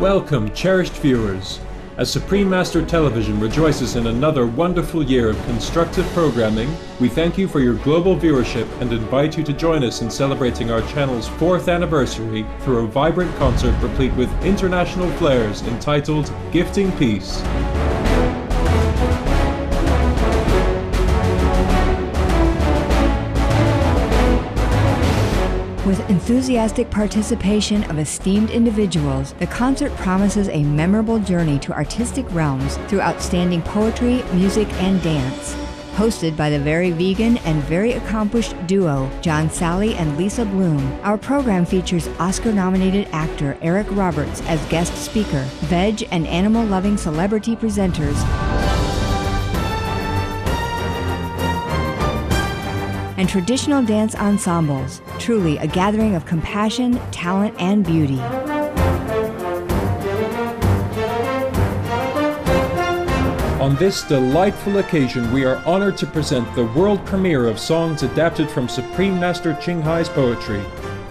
Welcome, cherished viewers. As Supreme Master Television rejoices in another wonderful year of constructive programming, we thank you for your global viewership and invite you to join us in celebrating our channel's 4th anniversary through a vibrant concert replete with international flares entitled Gifting Peace. With enthusiastic participation of esteemed individuals, the concert promises a memorable journey to artistic realms through outstanding poetry, music, and dance. Hosted by the very vegan and very accomplished duo, John Salley and Lisa Bloom, our program features Oscar-nominated actor Eric Roberts as guest speaker, veg and animal-loving celebrity presenters, and traditional dance ensembles, truly a gathering of compassion, talent, and beauty. On this delightful occasion, we are honored to present the world premiere of songs adapted from Supreme Master Ching Hai's poetry.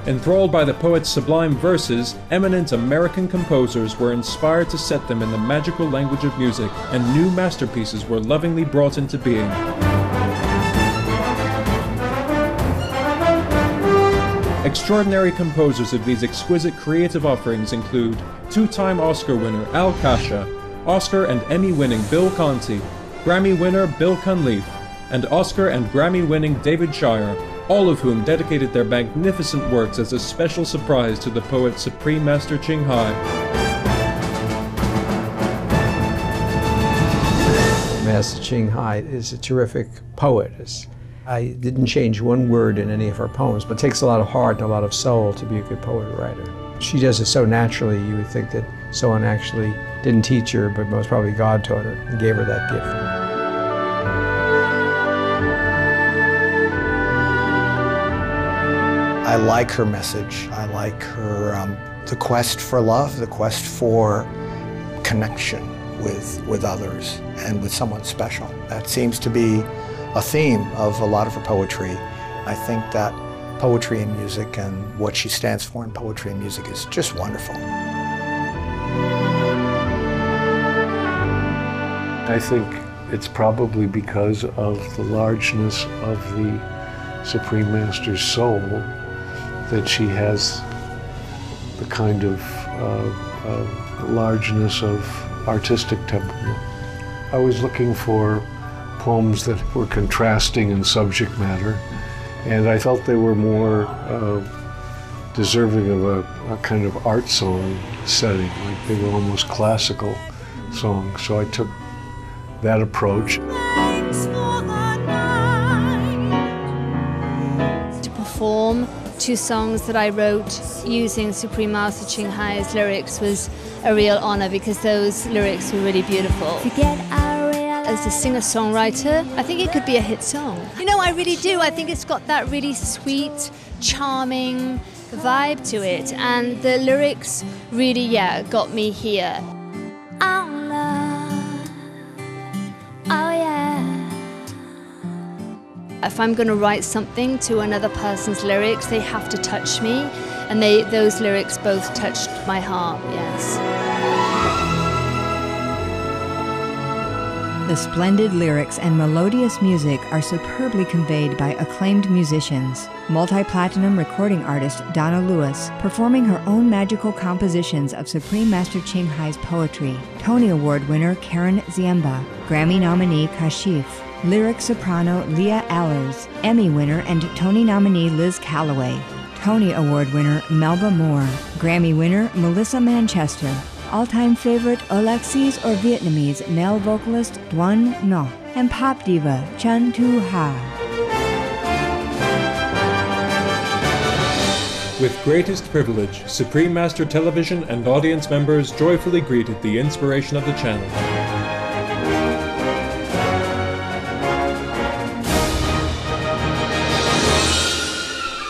Enthralled by the poet's sublime verses, eminent American composers were inspired to set them in the magical language of music, and new masterpieces were lovingly brought into being. Extraordinary composers of these exquisite creative offerings include two-time Oscar winner Al Kasha, Oscar and Emmy-winning Bill Conti, Grammy winner Bill Cunliffe, and Oscar and Grammy-winning David Shire, all of whom dedicated their magnificent works as a special surprise to the poet Supreme Master Ching Hai. Master Ching Hai is a terrific poet. I didn't change one word in any of her poems, but it takes a lot of heart and a lot of soul to be a good poet writer. She does it so naturally, you would think that someone actually didn't teach her, but most probably God taught her and gave her that gift. I like her message. I like her, the quest for love, the quest for connection with others and with someone special. That seems to be a theme of a lot of her poetry. I think that poetry and music and what she stands for in poetry and music is just wonderful. I think it's probably because of the largeness of the Supreme Master's soul that she has the kind of largeness of artistic temperament. I was looking for poems that were contrasting in subject matter, and I felt they were more deserving of a kind of art song setting, like they were almost classical songs. So I took that approach. To perform 2 songs that I wrote using Supreme Master Ching Hai's lyrics was a real honor because those lyrics were really beautiful. As a singer-songwriter, I think it could be a hit song. You know, I really do. I think it's got that really sweet, charming vibe to it. And the lyrics really, got me here. Oh, love. Oh, yeah. If I'm going to write something to another person's lyrics, they have to touch me. And those lyrics both touched my heart, yes. The splendid lyrics and melodious music are superbly conveyed by acclaimed musicians. Multi-platinum recording artist Donna Lewis, performing her own magical compositions of Supreme Master Ching Hai's poetry. Tony Award winner Karen Ziemba, Grammy nominee Kashif, lyric soprano Leah Allers, Emmy winner and Tony nominee Liz Calloway, Tony Award winner Melba Moore, Grammy winner Melissa Manchester, all-time favorite Alexis or Vietnamese male vocalist Duan Ngo, and pop diva Chan Tu Ha. With greatest privilege, Supreme Master Television and audience members joyfully greeted the inspiration of the channel.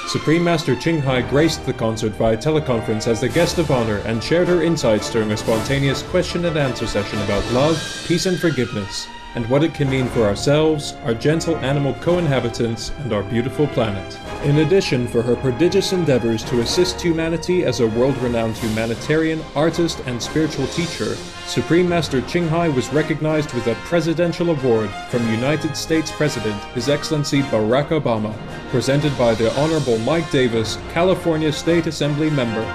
Supreme Master Ching Hai graced the concert via teleconference as the guest of honor and shared her insights during a spontaneous question and answer session about love, peace and forgiveness. and what it can mean for ourselves, our gentle animal co-inhabitants, and our beautiful planet. In addition, for her prodigious endeavors to assist humanity as a world-renowned humanitarian, artist, and spiritual teacher, Supreme Master Ching Hai was recognized with a Presidential Award from United States President His Excellency Barack Obama, presented by the Honorable Mike Davis, California State Assembly member.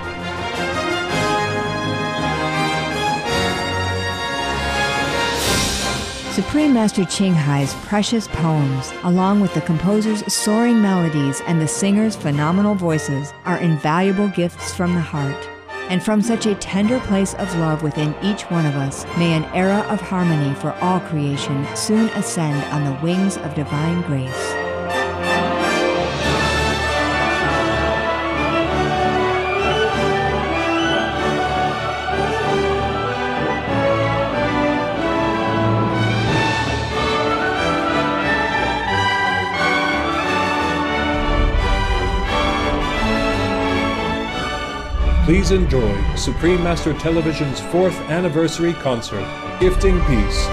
Supreme Master Ching Hai's precious poems, along with the composer's soaring melodies and the singer's phenomenal voices, are invaluable gifts from the heart. And from such a tender place of love within each one of us, may an era of harmony for all creation soon ascend on the wings of divine grace. Please enjoy Supreme Master Television's 4th anniversary concert, Gifting Peace.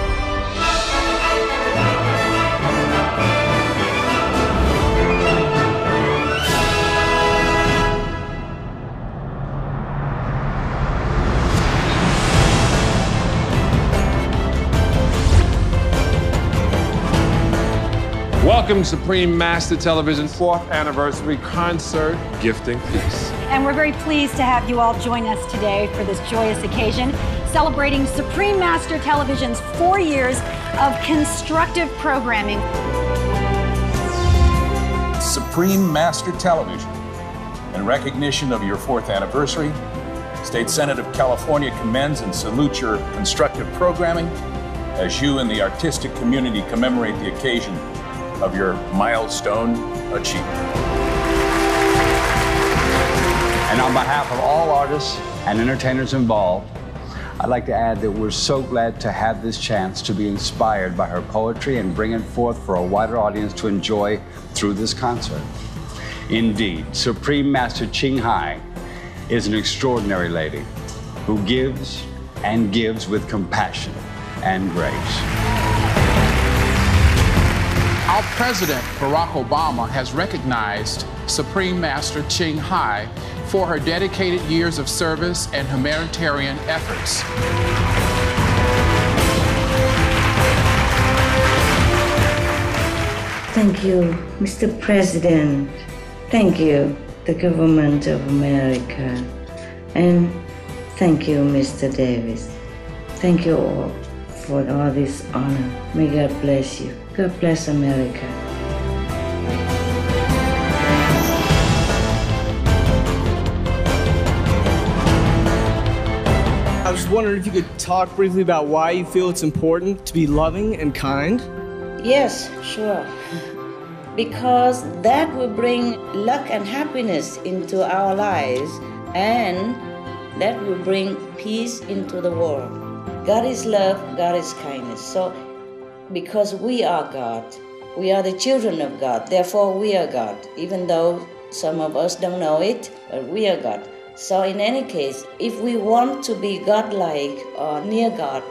Welcome, Supreme Master Television's 4th anniversary concert, Gifting Peace. And we're very pleased to have you all join us today for this joyous occasion, celebrating Supreme Master Television's 4 years of constructive programming. Supreme Master Television, in recognition of your 4th anniversary, State Senate of California commends and salutes your constructive programming as you and the artistic community commemorate the occasion of your milestone achievement. And on behalf of all artists and entertainers involved, I'd like to add that we're so glad to have this chance to be inspired by her poetry and bring it forth for a wider audience to enjoy through this concert. Indeed, Supreme Master Ching Hai is an extraordinary lady who gives and gives with compassion and grace. Our President, Barack Obama, has recognized Supreme Master Ching Hai for her dedicated years of service and humanitarian efforts. Thank you, Mr. President. Thank you, the government of America. And thank you, Mr. Davis. Thank you all for all this honor. May God bless you. God bless America. I was wondering if you could talk briefly about why you feel it's important to be loving and kind. Yes, sure. Because that will bring luck and happiness into our lives, and that will bring peace into the world. God is love, God is kindness. So, because we are God, we are the children of God, therefore we are God. Even though some of us don't know it, but we are God. So in any case, if we want to be God-like or near God,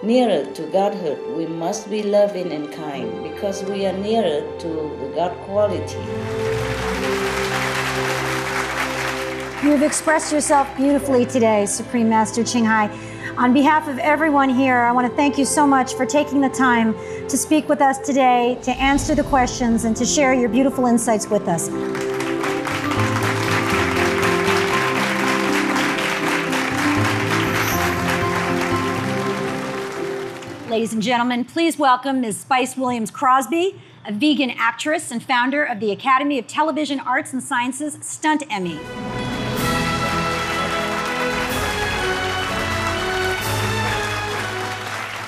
nearer to Godhood, we must be loving and kind because we are nearer to the God quality. You've expressed yourself beautifully today, Supreme Master Ching Hai. On behalf of everyone here, I want to thank you so much for taking the time to speak with us today, to answer the questions, and to share your beautiful insights with us. Ladies and gentlemen, please welcome Ms. Spice Williams-Crosby, a vegan actress and founder of the Academy of Television Arts and Sciences Stunt Emmy.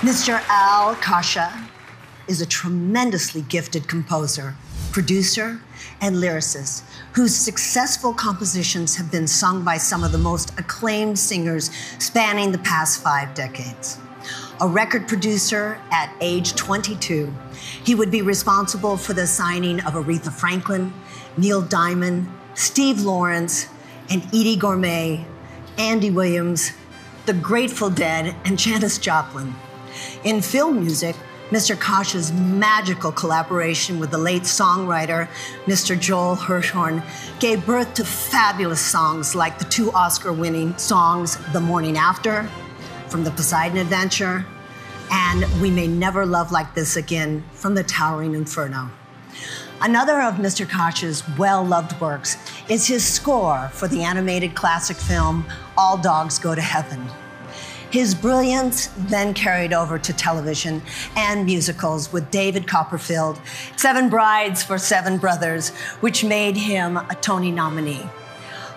Mr. Al Kasha is a tremendously gifted composer, producer, and lyricist whose successful compositions have been sung by some of the most acclaimed singers spanning the past 5 decades. A record producer at age 22, he would be responsible for the signing of Aretha Franklin, Neil Diamond, Steve Lawrence, and Edie Gourmet, Andy Williams, The Grateful Dead, and Janis Joplin. In film music, Mr. Kasha's magical collaboration with the late songwriter, Mr. Joel Hirshhorn, gave birth to fabulous songs like the 2 Oscar-winning songs, The Morning After, from the Poseidon Adventure, and We May Never Love Like This Again, from the Towering Inferno. Another of Mr. Kasha's well-loved works is his score for the animated classic film, All Dogs Go to Heaven. His brilliance then carried over to television and musicals with David Copperfield, 7 Brides for 7 Brothers, which made him a Tony nominee.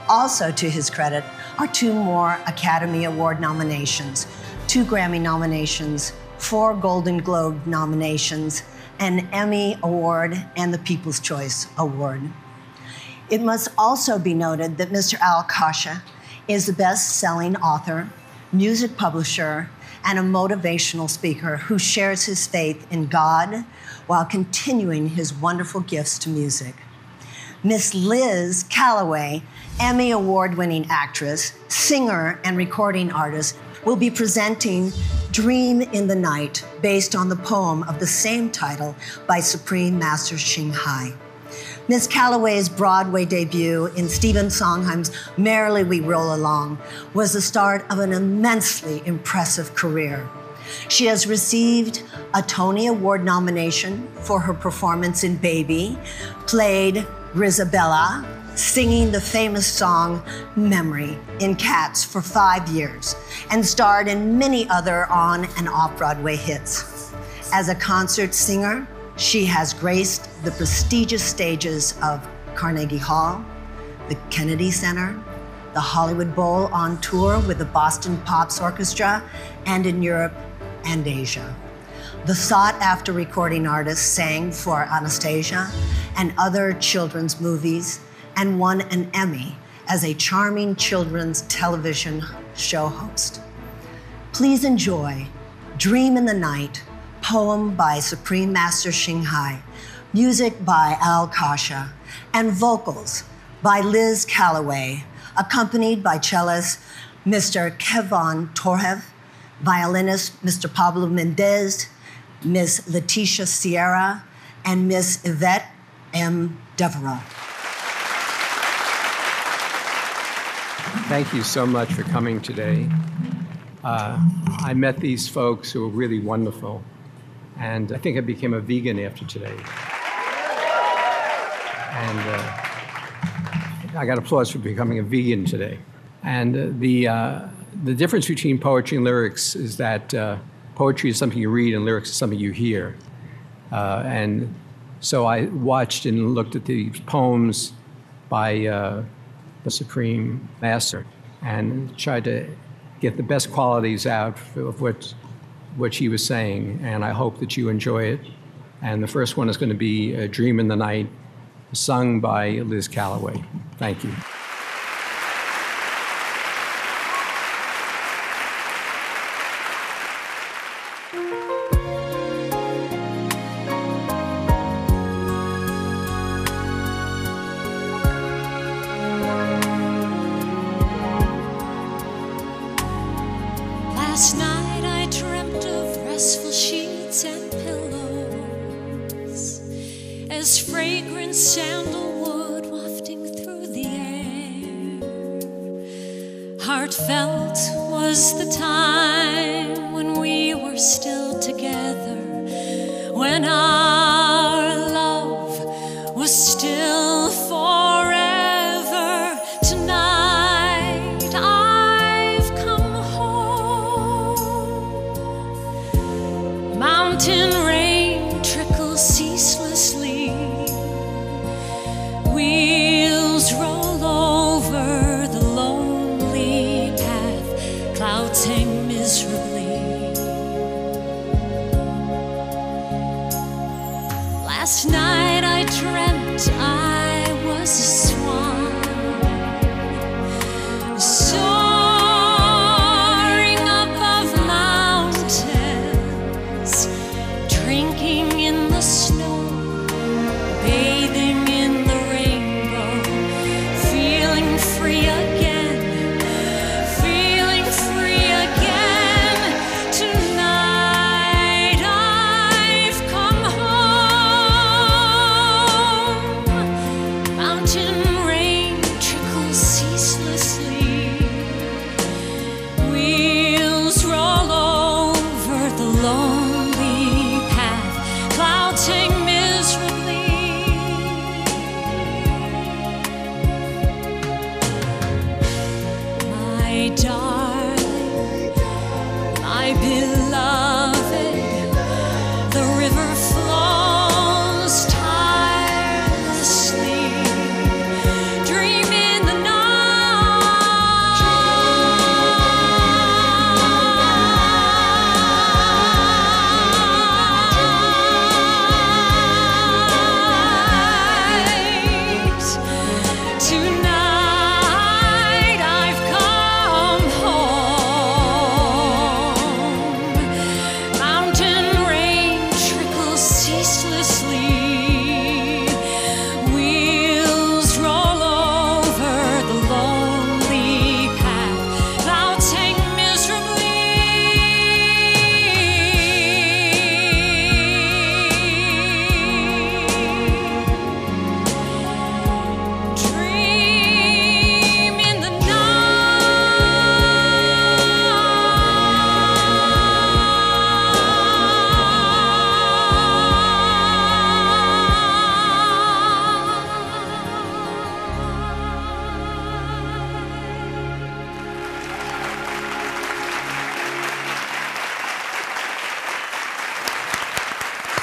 Also to his credit are 2 more Academy Award nominations, 2 Grammy nominations, 4 Golden Globe nominations, an Emmy Award, and the People's Choice Award. It must also be noted that Mr. Al Kasha is the best-selling author, music publisher, and a motivational speaker who shares his faith in God while continuing his wonderful gifts to music. Miss Liz Callaway, Emmy Award-winning actress, singer, and recording artist, will be presenting Dream in the Night, based on the poem of the same title by Supreme Master Ching Hai. Miss Callaway's Broadway debut in Stephen Sondheim's Merrily We Roll Along was the start of an immensely impressive career. She has received a Tony Award nomination for her performance in Baby, played Grisabella, singing the famous song Memory in Cats for 5 years, and starred in many other on and off-Broadway hits. As a concert singer, she has graced the prestigious stages of Carnegie Hall, the Kennedy Center, the Hollywood Bowl on tour with the Boston Pops Orchestra, and in Europe and Asia. The sought-after recording artist sang for Anastasia and other children's movies and won an Emmy as a charming children's television show host. Please enjoy Dream in the Night, poem by Supreme Master Ching Hai, music by Al Kasha, and vocals by Liz Callaway, accompanied by cellist Mr. Kevon Torhev, violinist Mr. Pablo Mendez, Miss Letitia Sierra, and Miss Yvette M. Devereaux. Thank you so much for coming today. I met these folks who were really wonderful, and I think I became a vegan after today. And I got applause for becoming a vegan today. And the difference between poetry and lyrics is that poetry is something you read and lyrics is something you hear. And so I watched and looked at the poems by the Supreme Master and tried to get the best qualities out of what she was saying, and I hope that you enjoy it. And the first one is going to be A Dream in the Night, sung by Liz Callaway. Thank you. Last night I dreamt of restful sheets and pillows, as fragrant sandalwood wafting through the air. Heartfelt was the time when we were still together, when our love was still forever. Tonight I've come home. Mountain rain trickles ceaselessly. Wheels roll over the lonely path. Clouds hang miserably. Last night I dreamt I was a swan, soaring above mountains, drinking in the snow, bathing in the rainbow, feeling free again, feeling free again. Tonight I'm restlessly. Wheels roll over the lonely path, bouncing miserably. Dream in the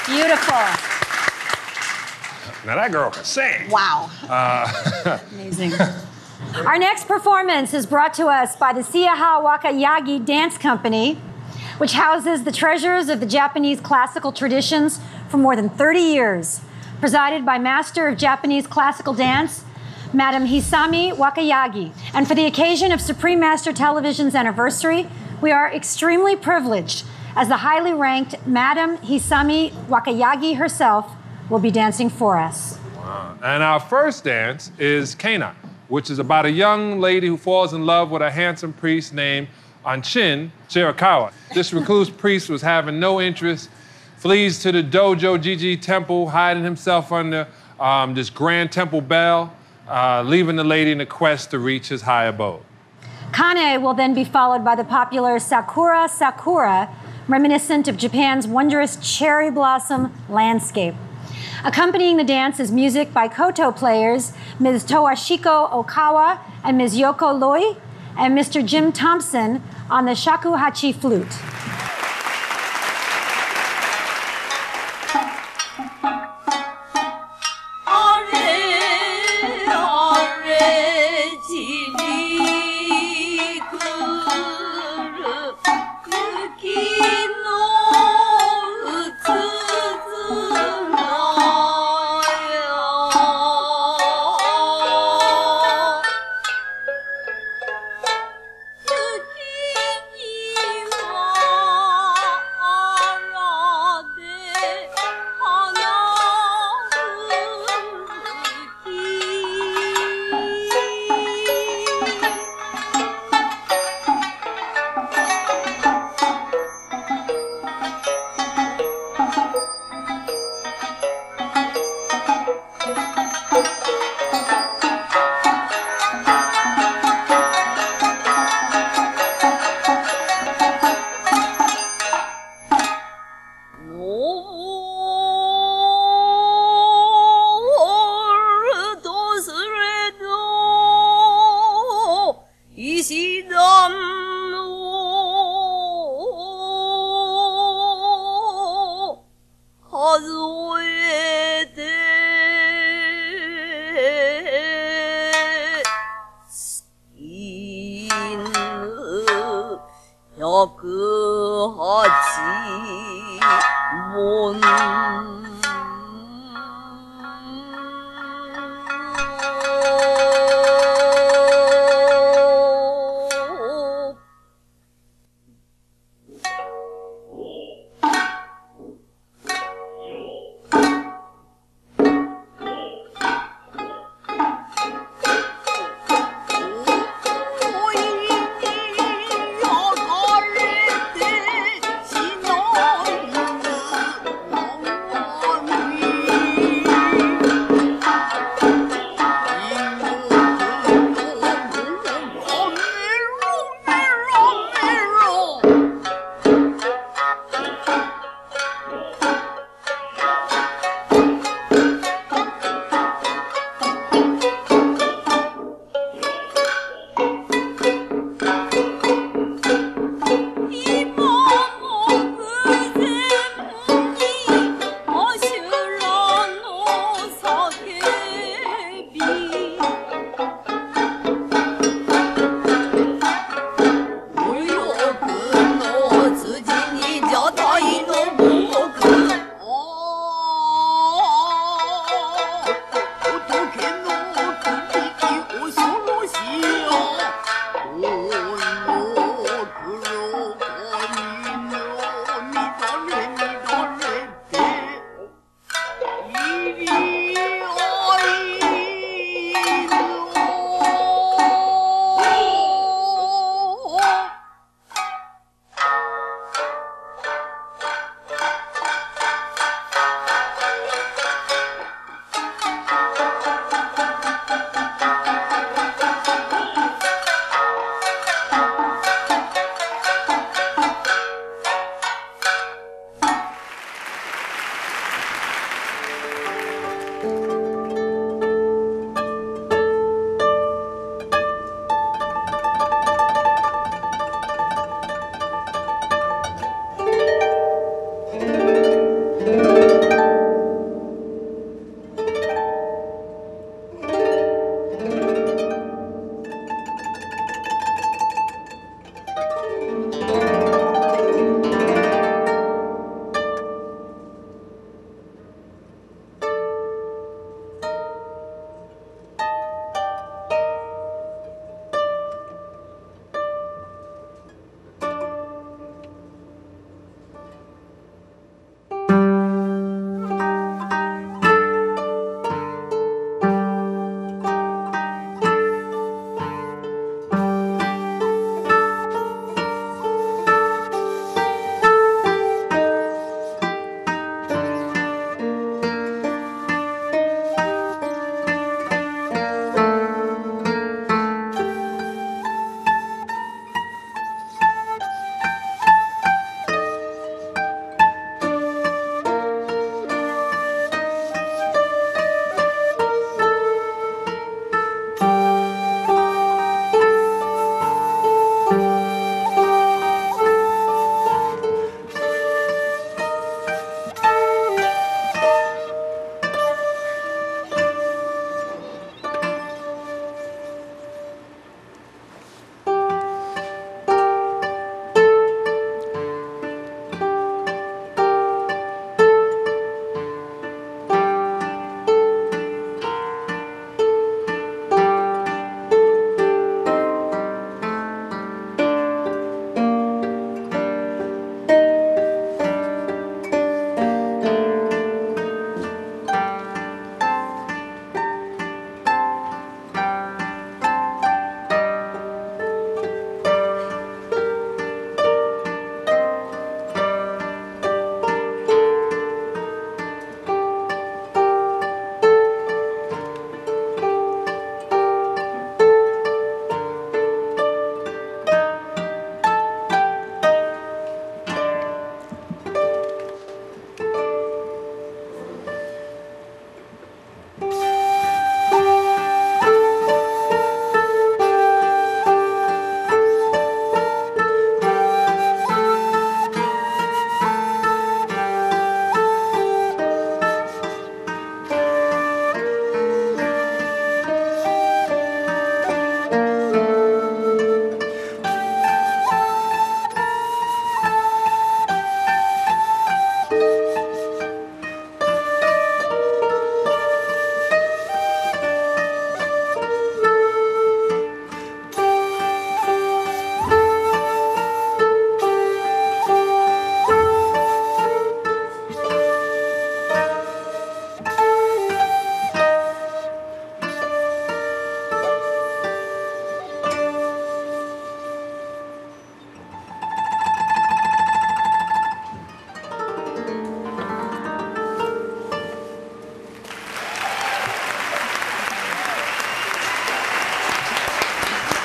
Beautiful. Now that girl can sing. Wow. Amazing. Our next performance is brought to us by the Siaha Wakayagi Dance Company, which houses the treasures of the Japanese classical traditions for more than 30 years. Presided by Master of Japanese Classical Dance, Madam Hisami Wakayagi. And for the occasion of Supreme Master Television's anniversary, we are extremely privileged as the highly ranked Madam Hisami Wakayagi herself will be dancing for us. Wow. And our first dance is Kaina, which is about a young lady who falls in love with a handsome priest named Anshin Shirakawa. This recluse priest was having no interest, flees to the Dojo Jiji temple, hiding himself under this grand temple bell, leaving the lady in the quest to reach his high abode. Kane will then be followed by the popular Sakura Sakura, reminiscent of Japan's wondrous cherry blossom landscape. Accompanying the dance is music by koto players Ms. Toashiko Okawa and Ms. Yoko Loi, and Mr. Jim Thompson on the shakuhachi flute.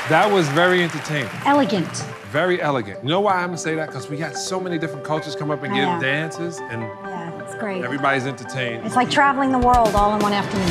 That was very entertaining. Elegant. Very elegant. You know why I'm gonna say that? Because we got so many different cultures come up and give dances, and it's great. Everybody's entertained. It's like traveling the world all in one afternoon.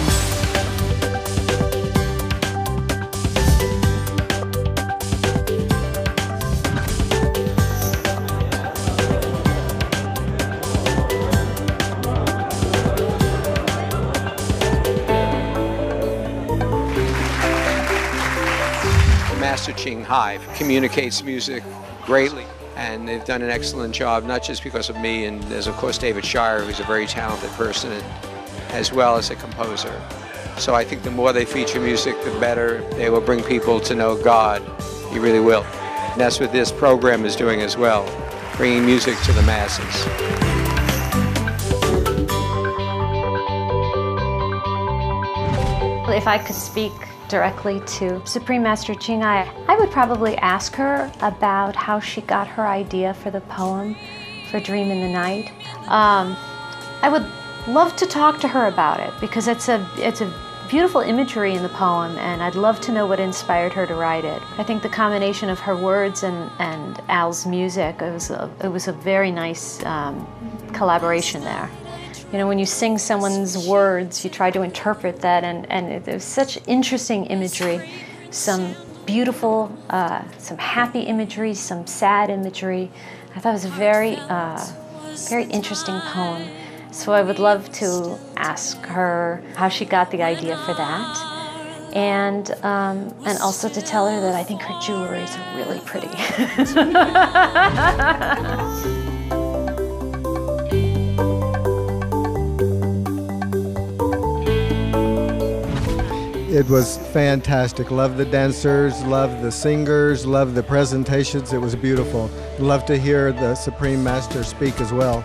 Master Ching Hai communicates music greatly, and they've done an excellent job, not just because of me, and there's of course David Shire, who's a very talented person, as well as a composer. So I think the more they feature music, the better they will bring people to know God. You really will. And that's what this program is doing as well, bringing music to the masses. If I could speak directly to Supreme Master Ching Hai, I would probably ask her about how she got her idea for the poem for Dream in the Night. I would love to talk to her about it because it's a beautiful imagery in the poem, and I'd love to know what inspired her to write it. I think the combination of her words and Al's music, it was a very nice collaboration there. You know, when you sing someone's words, you try to interpret that, and there's such interesting imagery, some beautiful, some happy imagery, some sad imagery. I thought it was a very, very interesting poem. So I would love to ask her how she got the idea for that, and also to tell her that I think her jewelry is really pretty. It was fantastic. Love the dancers, love the singers, love the presentations. It was beautiful. Love to hear the Supreme Master speak as well.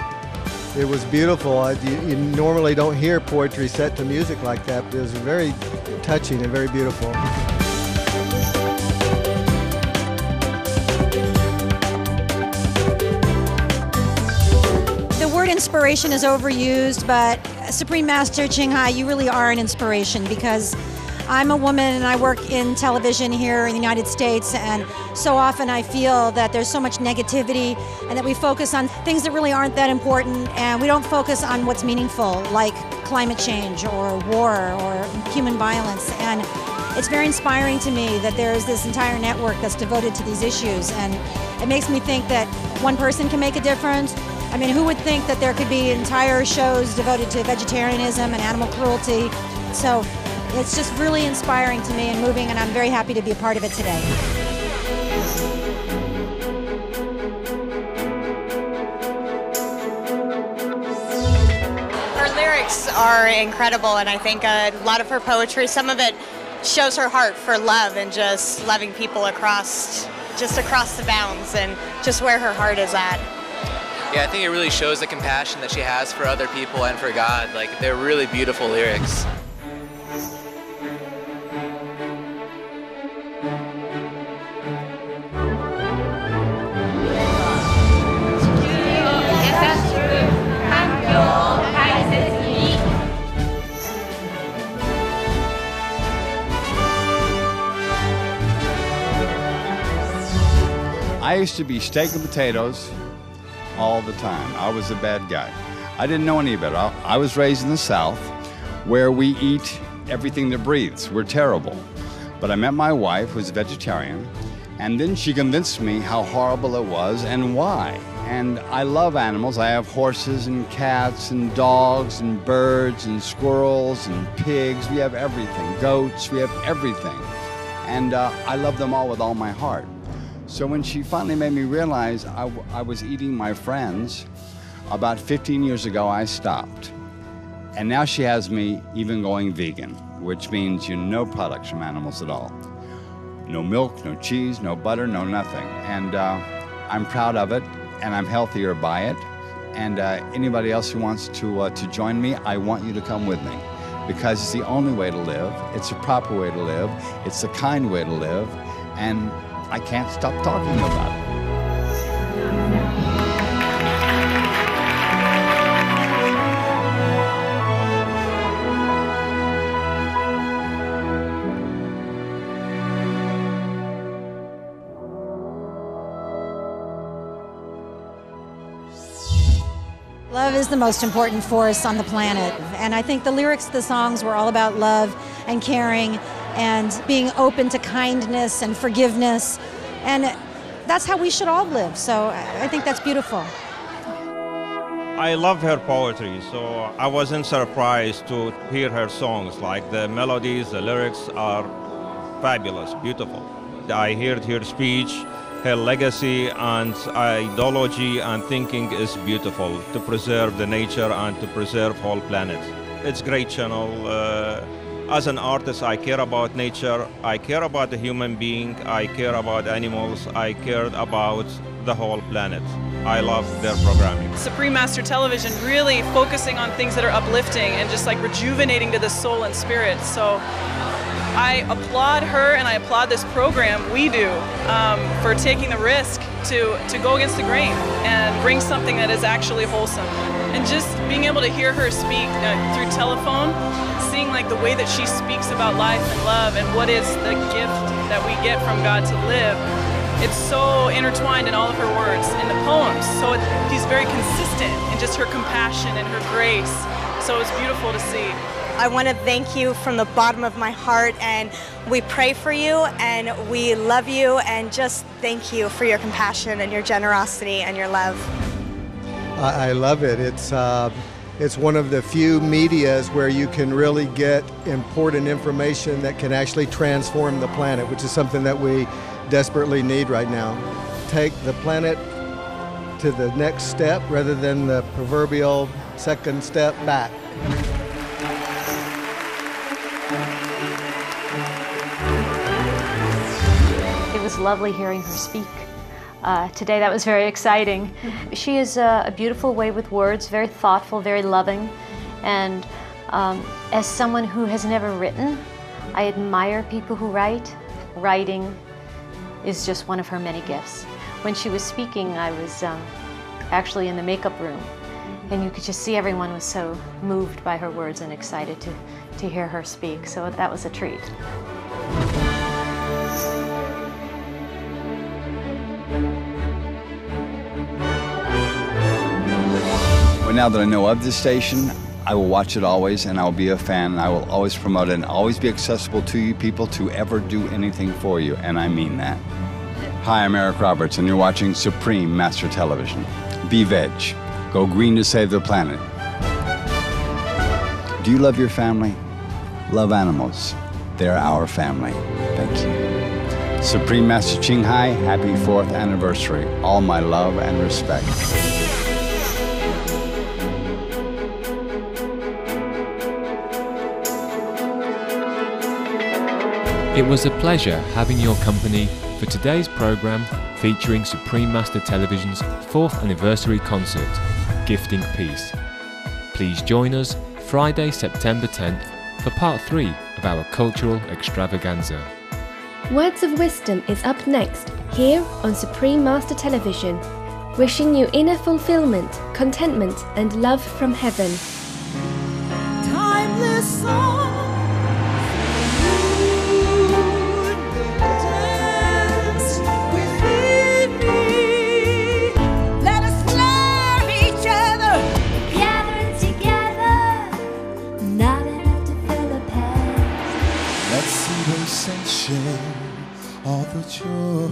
It was beautiful. You normally don't hear poetry set to music like that, but it was very touching and very beautiful. The word inspiration is overused, but Supreme Master Ching Hai, you really are an inspiration, because I'm a woman and I work in television here in the United States, and so often I feel that there's so much negativity and that we focus on things that really aren't that important, and we don't focus on what's meaningful, like climate change or war or human violence. And it's very inspiring to me that there's this entire network that's devoted to these issues, and it makes me think that one person can make a difference. I mean, who would think that there could be entire shows devoted to vegetarianism and animal cruelty? So it's just really inspiring to me and moving, and I'm very happy to be a part of it today. Her lyrics are incredible, and I think a lot of her poetry, some of it shows her heart for love and just loving people across the bounds and just where her heart is at. Yeah, I think it really shows the compassion that she has for other people and for God. Like, they're really beautiful lyrics. I used to be steak and potatoes all the time. I was a bad guy. I didn't know any better. I was raised in the South, where we eat everything that breathes. We're terrible. But I met my wife, who's a vegetarian, and then she convinced me how horrible it was and why. And I love animals. I have horses and cats and dogs and birds and squirrels and pigs. We have everything. Goats, we have everything. And I love them all with all my heart. So when she finally made me realize I was eating my friends, about 15 years ago I stopped. And now she has me even going vegan, which means no products from animals at all. No milk, no cheese, no butter, no nothing. And I'm proud of it, and I'm healthier by it. And anybody else who wants to join me, I want you to come with me, because it's the only way to live. It's a proper way to live. It's a kind way to live. And I can't stop talking about it. love is the most important force on the planet. And I think the lyrics of the songs were all about love and caring and being open to kindness and forgiveness. And that's how we should all live. So I think that's beautiful. I love her poetry, so I wasn't surprised to hear her songs. Like the melodies, the lyrics are fabulous, beautiful. I heard her speech, her legacy and ideology and thinking is beautiful, to preserve the nature and to preserve whole planet. It's a great channel. As an artist, I care about nature, I care about the human being, I care about animals, I care about the whole planet. I love their programming. Supreme Master Television really focusing on things that are uplifting and just like rejuvenating to the soul and spirit. So I applaud her and I applaud this program we do for taking the risk to go against the grain and bring something that is actually wholesome. And just being able to hear her speak through telephone, seeing like the way that she speaks about life and love and what is the gift that we get from God to live. It's so intertwined in all of her words, in the poems. So she's very consistent in just her compassion and her grace. So it's beautiful to see. I want to thank you from the bottom of my heart, and we pray for you and we love you, and just thank you for your compassion and your generosity and your love. I love it. It's one of the few medias where you can really get important information that can actually transform the planet, which is something that we desperately need right now. Take the planet to the next step rather than the proverbial second step back. It was lovely hearing her speak today. That was very exciting. She has a beautiful way with words, very thoughtful, very loving, and as someone who has never written, I admire people who write. Writing is just one of her many gifts. When she was speaking, I was actually in the makeup room, and you could just see everyone was so moved by her words and excited to hear her speak, so that was a treat. Well, now that I know of this station, I will watch it always, and I will be a fan, and I will always promote it, and always be accessible to you people to ever do anything for you, and I mean that. Hi, I'm Eric Roberts, and you're watching Supreme Master Television. Be veg. Go green to save the planet. Do you love your family? Love animals. They're our family. Thank you. Supreme Master Ching Hai, happy 4th anniversary. All my love and respect. It was a pleasure having your company for today's program featuring Supreme Master Television's 4th anniversary concert, Gifting Peace. Please join us Friday, September 10th for part 3 of our cultural extravaganza. Words of Wisdom is up next, here on Supreme Master Television, wishing you inner fulfillment, contentment and love from heaven. Timeless song. All the joy.